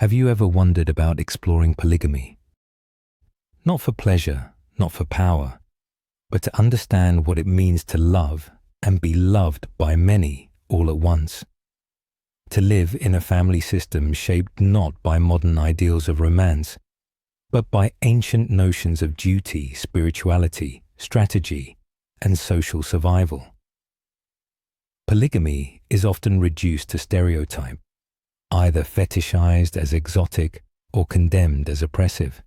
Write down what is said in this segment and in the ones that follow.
Have you ever wondered about exploring polygamy? Not for pleasure, not for power, but to understand what it means to love and be loved by many all at once. To live in a family system shaped not by modern ideals of romance, but by ancient notions of duty, spirituality, strategy, and social survival. Polygamy is often reduced to stereotype, either fetishized as exotic or condemned as oppressive.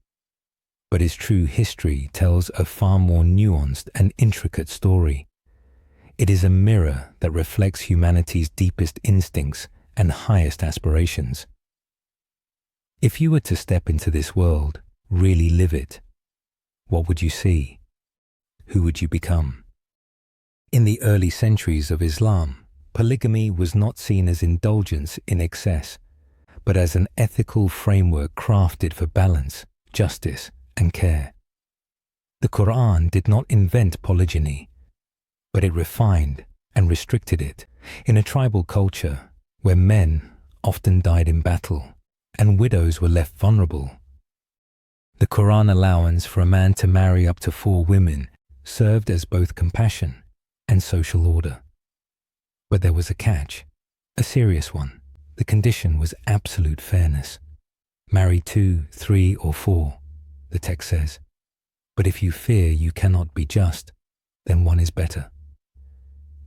But its true history tells a far more nuanced and intricate story. It is a mirror that reflects humanity's deepest instincts and highest aspirations. If you were to step into this world, really live it, what would you see? Who would you become? In the early centuries of Islam, polygamy was not seen as indulgence in excess, but as an ethical framework crafted for balance, justice, and care. The Quran did not invent polygyny, but it refined and restricted it in a tribal culture where men often died in battle and widows were left vulnerable. The Quran allowance for a man to marry up to 4 women served as both compassion and social order. But there was a catch, a serious one. The condition was absolute fairness. Marry 2, 3, or 4, the text says. But if you fear you cannot be just, then one is better.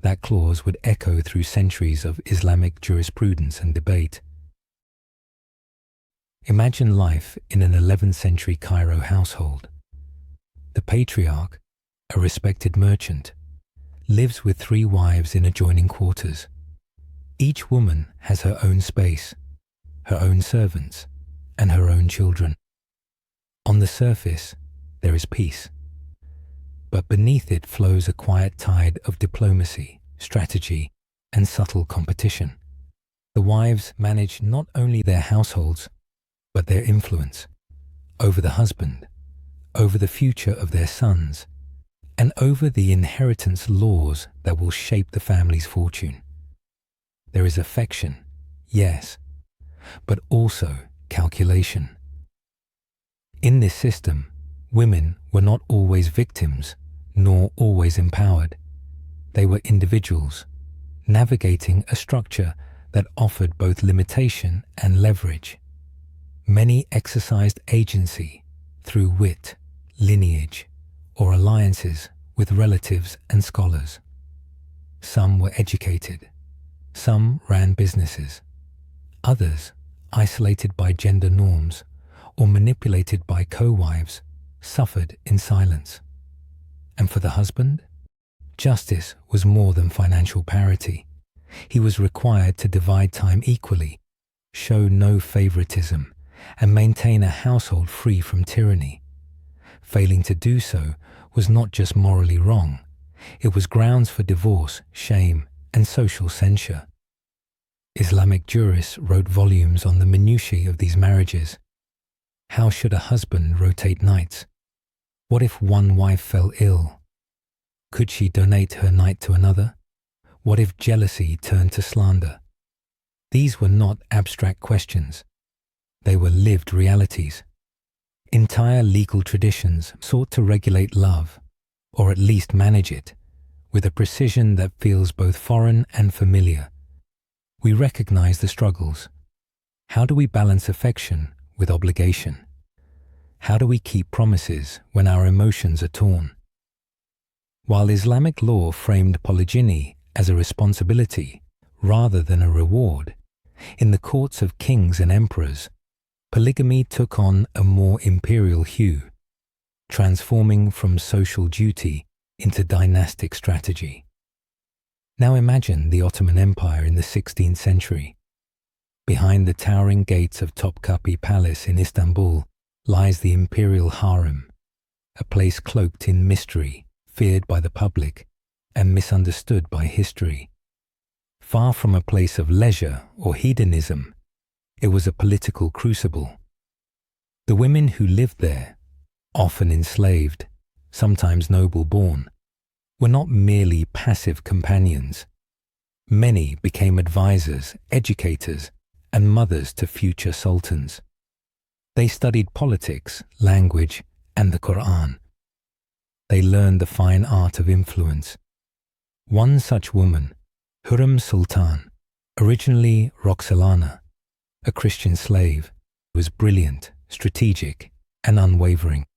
That clause would echo through centuries of Islamic jurisprudence and debate. Imagine life in an 11th century Cairo household. The patriarch, a respected merchant, lives with 3 wives in adjoining quarters. Each woman has her own space, her own servants, and her own children. On the surface, there is peace, but beneath it flows a quiet tide of diplomacy, strategy, and subtle competition. The wives manage not only their households, but their influence over the husband, over the future of their sons, and over the inheritance laws that will shape the family's fortune. There is affection, yes, but also calculation. In this system, women were not always victims, nor always empowered. They were individuals, navigating a structure that offered both limitation and leverage. Many exercised agency through wit, lineage, or alliances with relatives and scholars. Some were educated. Some ran businesses. Others, isolated by gender norms or manipulated by co-wives, suffered in silence. And for the husband, justice was more than financial parity. He was required to divide time equally, show no favoritism, and maintain a household free from tyranny. Failing to do so was not just morally wrong, it was grounds for divorce, shame, and social censure. Islamic jurists wrote volumes on the minutiae of these marriages. How should a husband rotate nights? What if one wife fell ill? Could she donate her night to another? What if jealousy turned to slander? These were not abstract questions. They were lived realities. Entire legal traditions sought to regulate love, or at least manage it, with a precision that feels both foreign and familiar. We recognize the struggles. How do we balance affection with obligation? How do we keep promises when our emotions are torn? While Islamic law framed polygyny as a responsibility rather than a reward, in the courts of kings and emperors, polygamy took on a more imperial hue, transforming from social duty into dynastic strategy. Now imagine the Ottoman Empire in the 16th century. Behind the towering gates of Topkapi Palace in Istanbul lies the imperial harem, a place cloaked in mystery, feared by the public, and misunderstood by history. Far from a place of leisure or hedonism, it was a political crucible. The women who lived there, often enslaved, sometimes noble-born, were not merely passive companions. Many became advisors, educators, and mothers to future sultans. They studied politics, language, and the Quran. They learned the fine art of influence. One such woman, Hurrem Sultan, originally Roxolana, a Christian slave, was brilliant, strategic, and unwavering.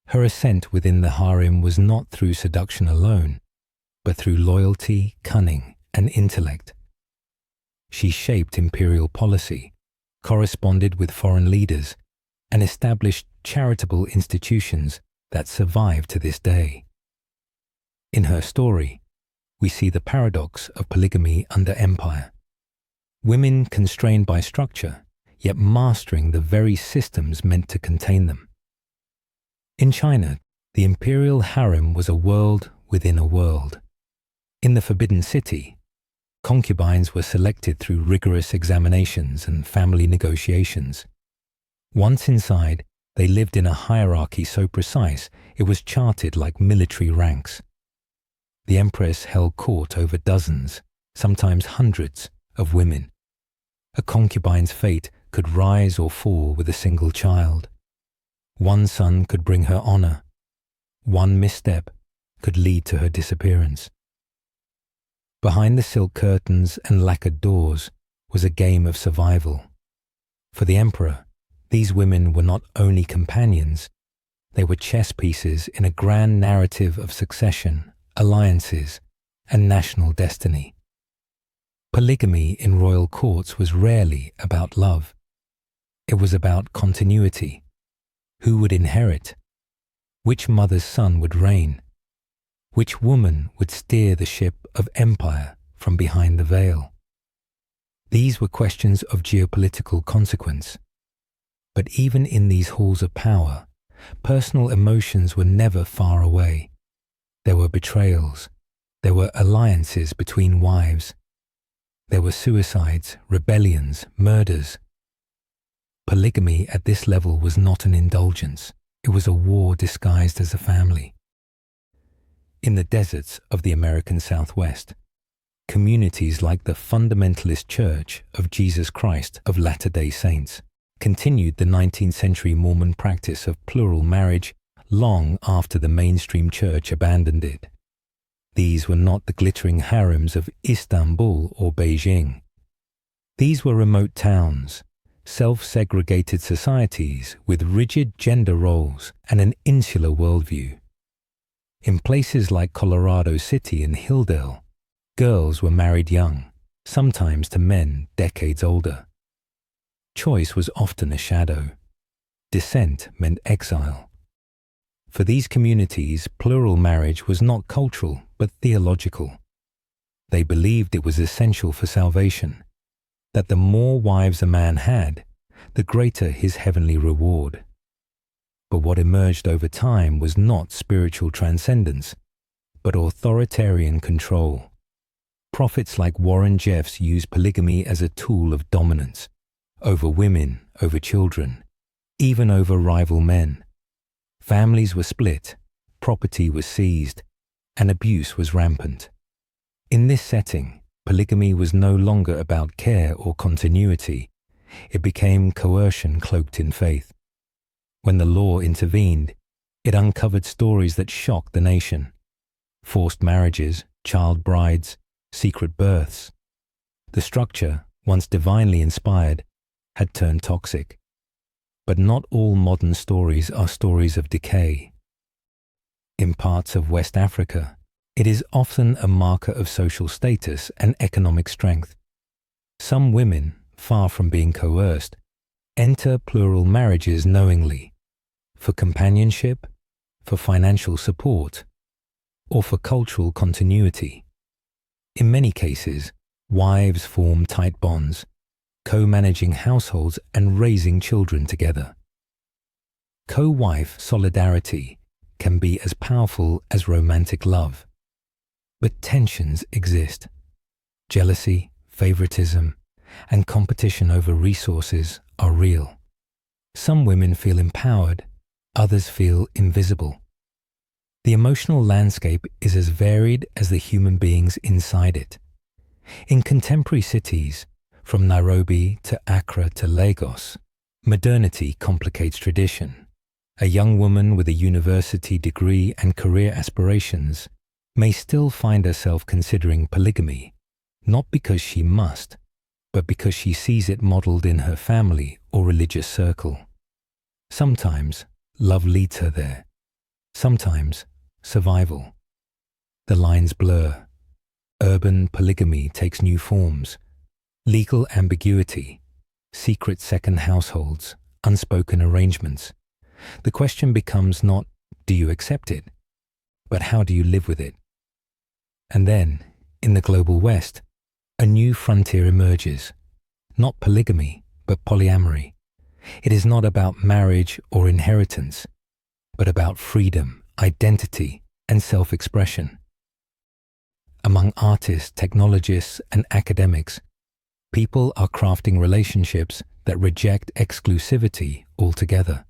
Her ascent within the harem was not through seduction alone, but through loyalty, cunning, and intellect. She shaped imperial policy, corresponded with foreign leaders, and established charitable institutions that survive to this day. In her story, we see the paradox of polygamy under empire. Women constrained by structure, yet mastering the very systems meant to contain them. In China, the imperial harem was a world within a world. In the Forbidden City, concubines were selected through rigorous examinations and family negotiations. Once inside, they lived in a hierarchy so precise it was charted like military ranks. The empress held court over dozens, sometimes hundreds, of women. A concubine's fate could rise or fall with a single child. One son could bring her honor. One misstep could lead to her disappearance. Behind the silk curtains and lacquered doors was a game of survival. For the emperor, these women were not only companions, they were chess pieces in a grand narrative of succession, alliances, and national destiny. Polygamy in royal courts was rarely about love. It was about continuity. Who would inherit? Which mother's son would reign? Which woman would steer the ship of empire from behind the veil? These were questions of geopolitical consequence. But even in these halls of power, personal emotions were never far away. There were betrayals. There were alliances between wives. There were suicides, rebellions, murders. Polygamy at this level was not an indulgence. It was a war disguised as a family. In the deserts of the American Southwest, communities like the Fundamentalist Church of Jesus Christ of Latter-day Saints continued the 19th century Mormon practice of plural marriage long after the mainstream church abandoned it. These were not the glittering harems of Istanbul or Beijing. These were remote towns, self-segregated societies with rigid gender roles and an insular worldview. In places like Colorado City and Hilldale, girls were married young, sometimes to men decades older. Choice was often a shadow. Dissent meant exile. For these communities, plural marriage was not cultural but theological. They believed it was essential for salvation, that the more wives a man had, the greater his heavenly reward. But what emerged over time was not spiritual transcendence, but authoritarian control. Prophets like Warren Jeffs used polygamy as a tool of dominance, over women, over children, even over rival men. Families were split, property was seized, and abuse was rampant. In this setting, polygamy was no longer about care or continuity. It became coercion cloaked in faith. When the law intervened, it uncovered stories that shocked the nation. Forced marriages, child brides, secret births. The structure, once divinely inspired, had turned toxic. But not all modern stories are stories of decay. In parts of West Africa, it is often a marker of social status and economic strength. Some women, far from being coerced, enter plural marriages knowingly, for companionship, for financial support, or for cultural continuity. In many cases, wives form tight bonds, co-managing households and raising children together. Co-wife solidarity can be as powerful as romantic love. But tensions exist. Jealousy, favoritism, and competition over resources are real. Some women feel empowered, others feel invisible. The emotional landscape is as varied as the human beings inside it. In contemporary cities, From Nairobi to Accra to Lagos, modernity complicates tradition. A young woman with a university degree and career aspirations may still find herself considering polygamy, not because she must, but because she sees it modeled in her family or religious circle. Sometimes love leads her there, sometimes survival. The lines blur. Urban polygamy takes new forms. Legal ambiguity, secret second households, unspoken arrangements. The question becomes not, do you accept it, but how do you live with it? And then, in the global West, a new frontier emerges. Not polygamy, but polyamory. It is not about marriage or inheritance, but about freedom, identity, and self-expression. Among artists, technologists, and academics, people are crafting relationships that reject exclusivity altogether.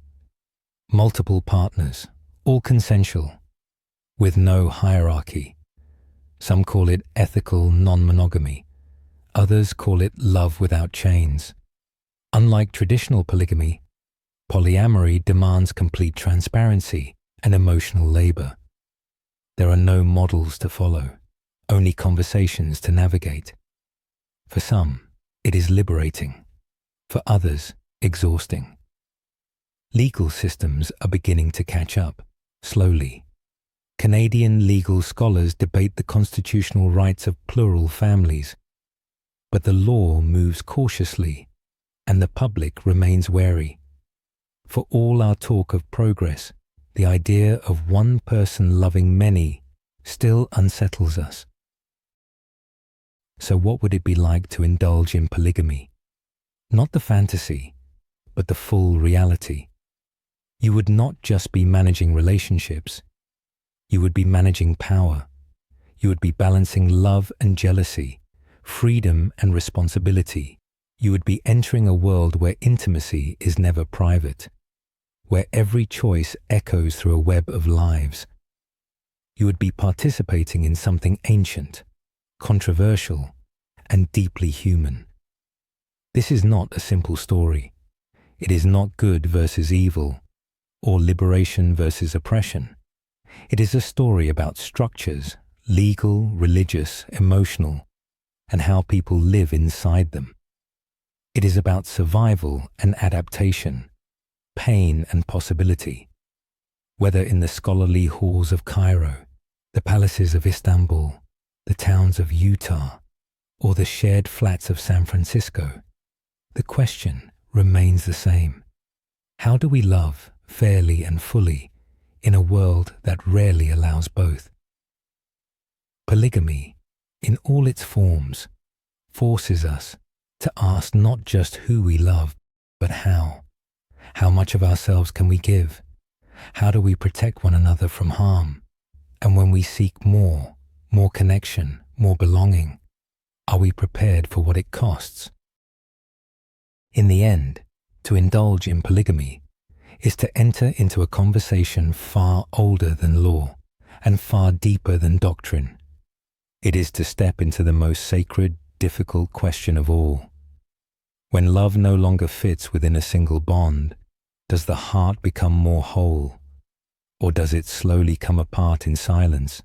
Multiple partners, all consensual, with no hierarchy. Some call it ethical non-monogamy. Others call it love without chains. Unlike traditional polygamy, polyamory demands complete transparency and emotional labor. There are no models to follow, only conversations to navigate. For some, it is liberating. For others, exhausting. Legal systems are beginning to catch up, slowly. Canadian legal scholars debate the constitutional rights of plural families, but the law moves cautiously, and the public remains wary. For all our talk of progress, the idea of one person loving many still unsettles us. So what would it be like to indulge in polygamy? Not the fantasy, but the full reality. You would not just be managing relationships. You would be managing power. You would be balancing love and jealousy, freedom and responsibility. You would be entering a world where intimacy is never private, where every choice echoes through a web of lives. You would be participating in something ancient, controversial, and deeply human. This is not a simple story. It is not good versus evil, or liberation versus oppression. It is a story about structures, legal, religious, emotional, and how people live inside them. It is about survival and adaptation, pain and possibility. Whether in the scholarly halls of Cairo, the palaces of Istanbul, the towns of Utah, or the shared flats of San Francisco, the question remains the same. How do we love fairly and fully in a world that rarely allows both? Polygamy, in all its forms, forces us to ask not just who we love, but how. How much of ourselves can we give? How do we protect one another from harm? And when we seek more connection, more belonging, are we prepared for what it costs? In the end, to indulge in polygamy is to enter into a conversation far older than law and far deeper than doctrine. It is to step into the most sacred, difficult question of all. When love no longer fits within a single bond, does the heart become more whole, or does it slowly come apart in silence?